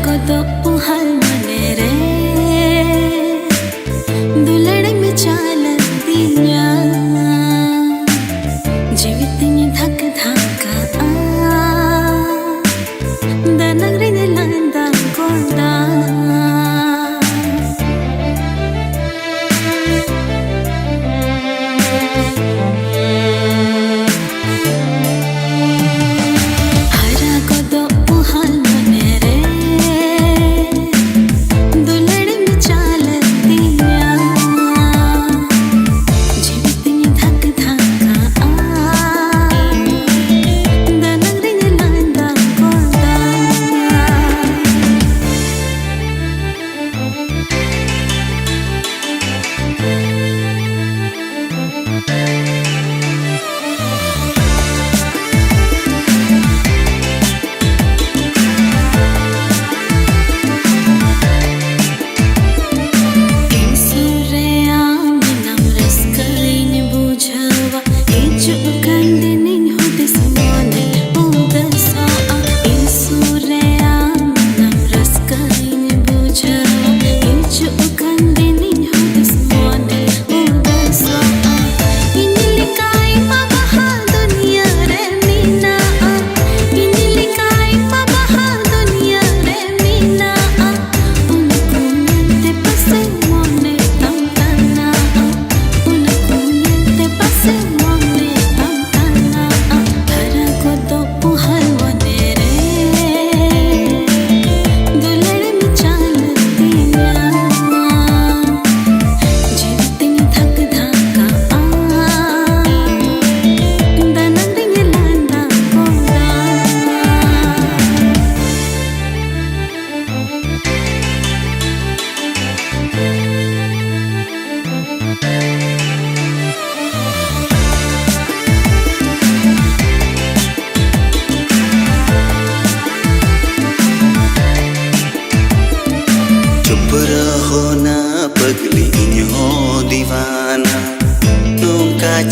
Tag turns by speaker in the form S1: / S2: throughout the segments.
S1: Haragodo puhal manere Dulade mein chalatiya Jeevitni dhak dhaka Danagri landa korda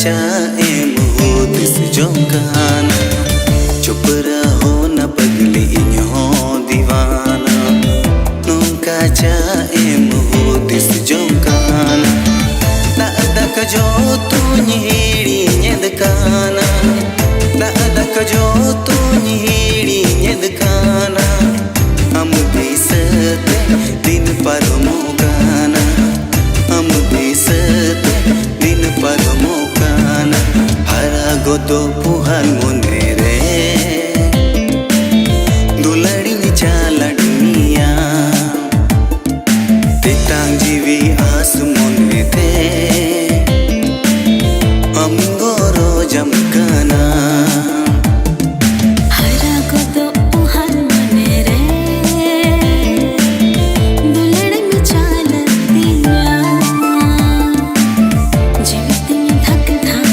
S2: Em ho dis jongana chup raho na pagli inho divana nunca cha em ho dis jongana da ka jo tu nhiri nyed kana da ka jo tu nhiri nyed kana am disate din par mogana am disate din par Haragodo puhal monere Duladi ni chaladniya Titang jivi aas monete Amgoro jamkana
S1: Haragodo puhal manere Dulade mein chalatiya Jeevitni dhak dhaka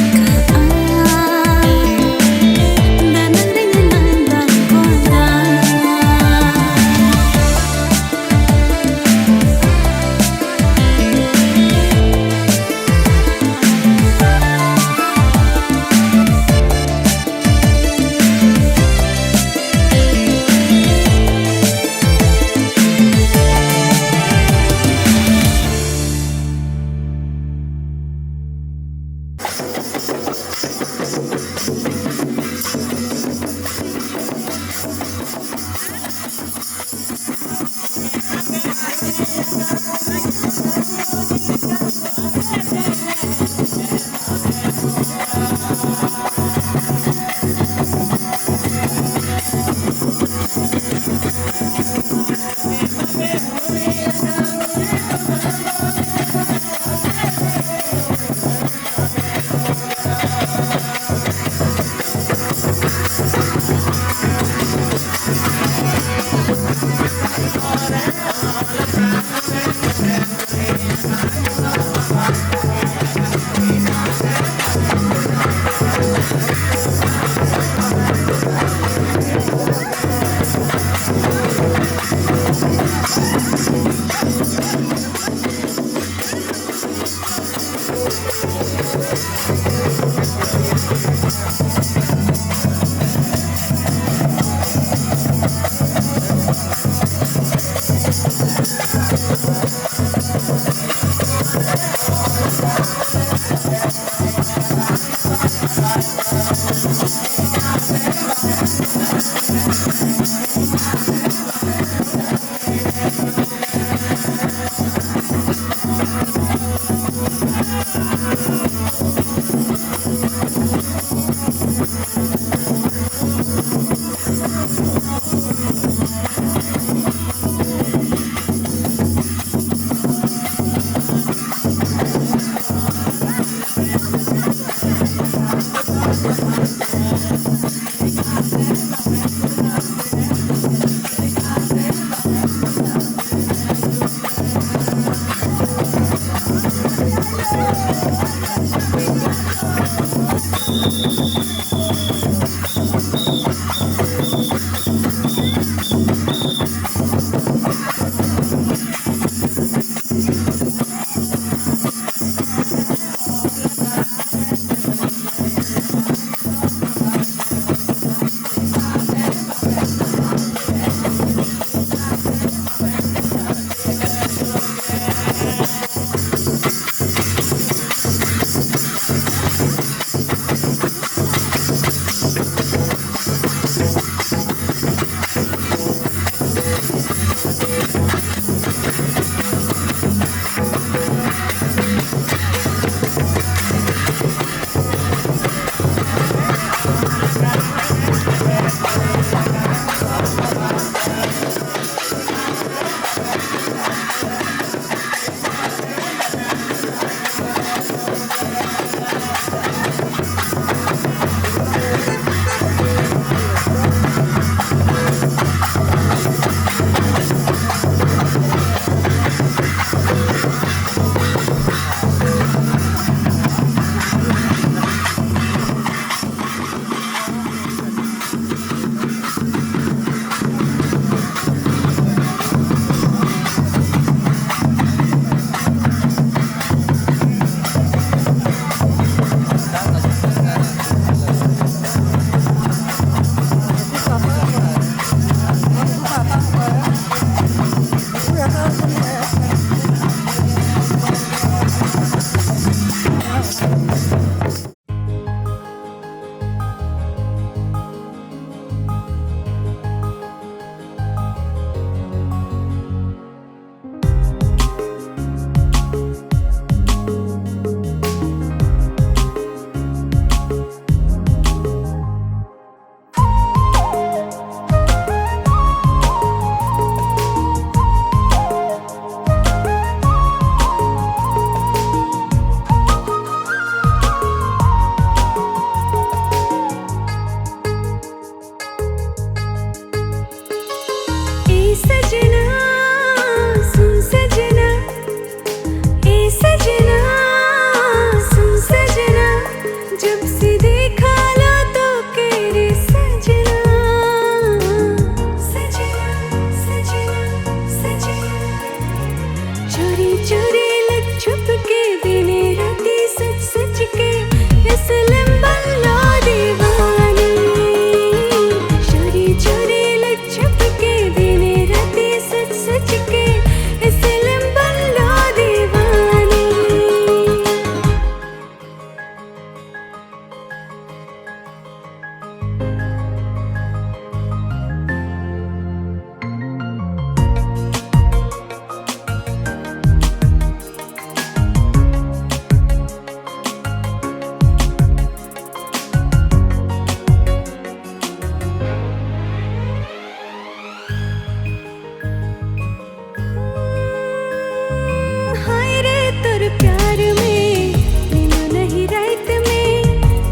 S1: तोर प्यार में नींद नहीं रात में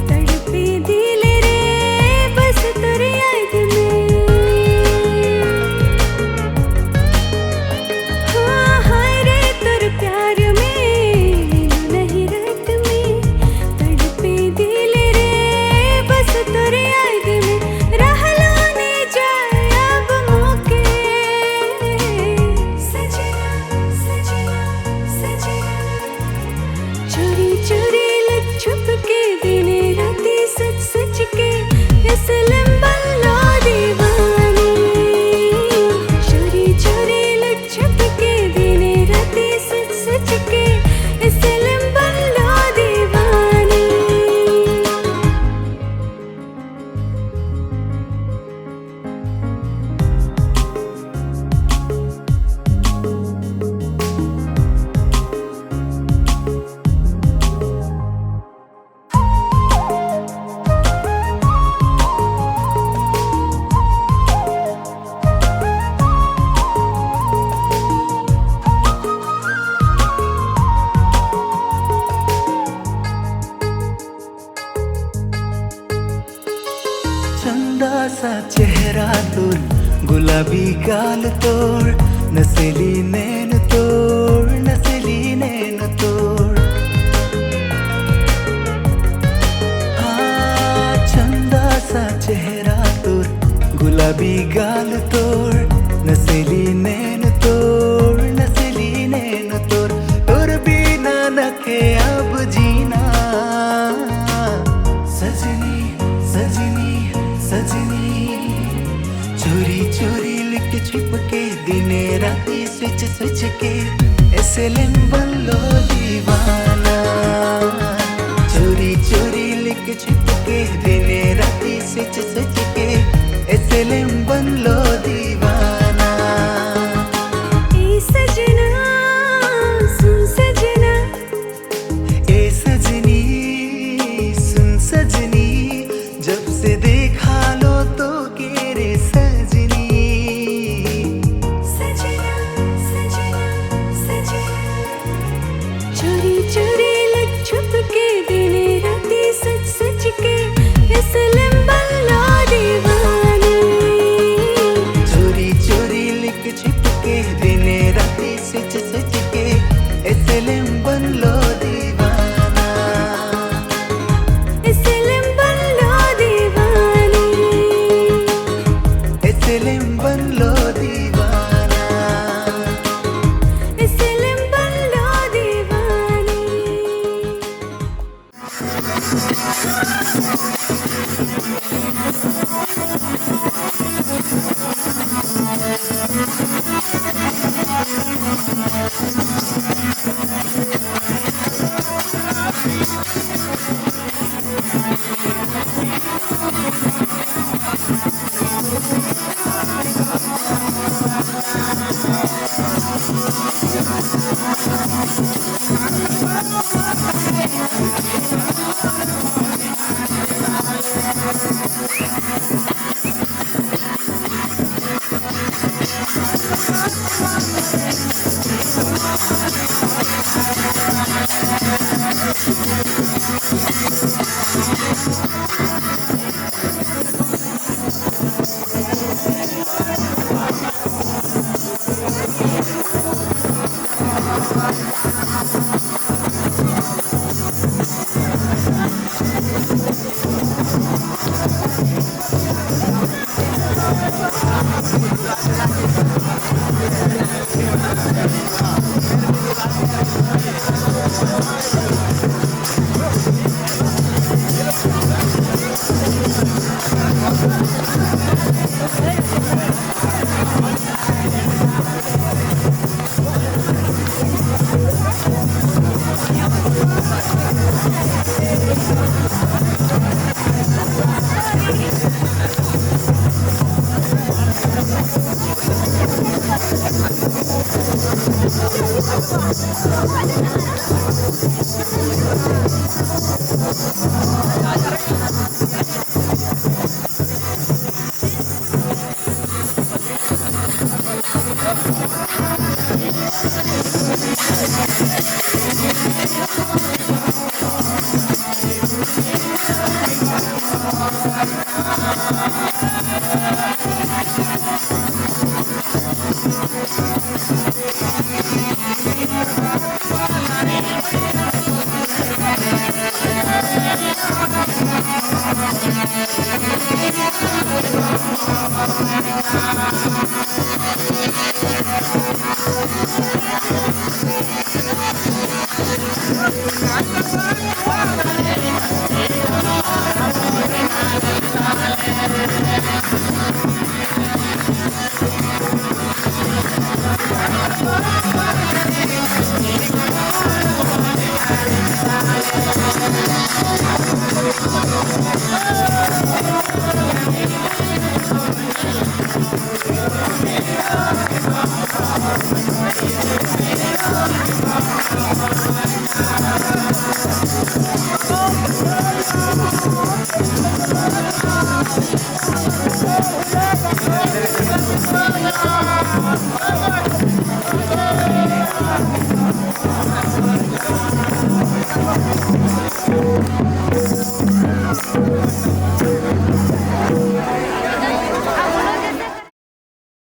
S1: तड़पे दिल रे बस तोर याद में। हाँ हाय रे तोर प्यार में नींद नहीं रात में तड़पे दिल रे बस तोर याद में। रहलो ने जाए अब मौके सजना सजना सजना चोरी चोरी लग छुप के दिन राती सच सच के इसलिए बल्लो दीवानी। चोरी चोरी लग छुप के दिन राती सच सच के इसलिए बल्लो दीवानी।
S3: चंदा सा चेहरा तोर, गुलाबी गाल तोर, नसेली नैन तोर, नसेली नैन तोर। हाँ चंदा सा चेहरा तोर, गुलाबी गाल तोर, नसेली नैन तोर, नसेली नैन तोर। तोर बिना नखे अब जीना सजनी सजनी सजनी। चोरी चोरी लिख छिप के दिने राती स्विच स्विच के ऐसे बन लो दीवाना। चोरी चोरी लिख छिप के दिने राती स्विच स्विच के ऐसे बन लो दीवाना।
S1: ए सजना सुन सजना
S3: ए सजनी सुन सजनी, जब से देखा लो तो के रे सजनी।
S1: सजना सजना सजना चोरी चोरी लग छुप के दिन राती सच सच के इसलिए बल्लो दीवानी।
S3: चोरी चोरी लिख छिप के दिने राती स्विच स्विच के ऐसे बन लो दीवाना।
S1: इसलिए बल्लो दीवानी।
S3: ऐसे बन लो दीवाना।
S1: इसलिए बल्लो दीवानी।
S3: Thank you.